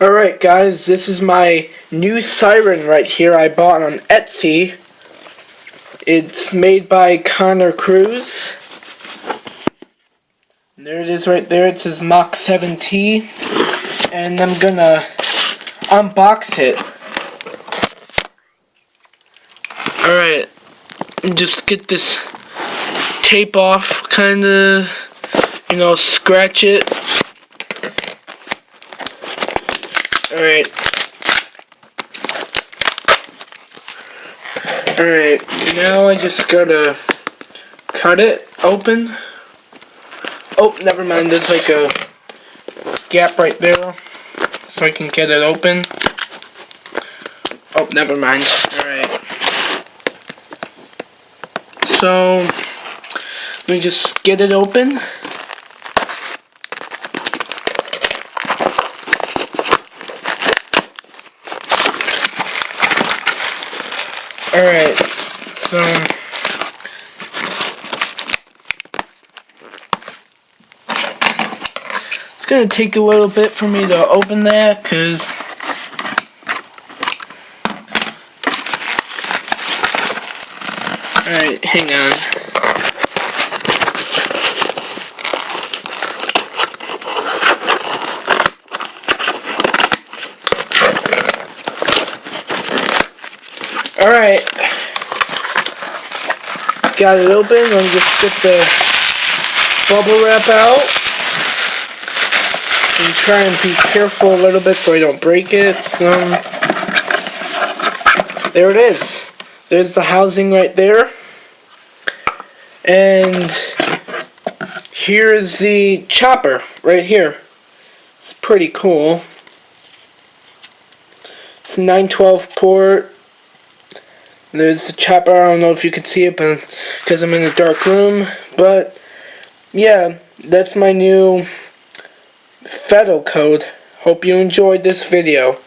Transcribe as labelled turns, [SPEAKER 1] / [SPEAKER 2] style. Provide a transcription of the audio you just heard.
[SPEAKER 1] Alright guys, this is my new siren right here I bought on Esty. It's made by Connor Cruz. And there it is right there, it says Mach 7T. And I'm gonna unbox it. Alright, just get this tape off, kinda, scratch it. Alright, now I just gotta cut it open. Oh, never mind, there's like a gap right there, so I can get it open. Oh, never mind, alright. So, let me just get it open. Alright, so it's gonna take a little bit for me to open that, cause alright, hang on. Alright, got it open. Let me just get the bubble wrap out and try and be careful a little bit so I don't break it. There it is. There's the housing right there, and here's the chopper right here. It's pretty cool. It's a 912 port. There's the chopper. I don't know if you can see it, but because I'm in a dark room. But yeah, that's my new Fedelcode. Hope you enjoyed this video.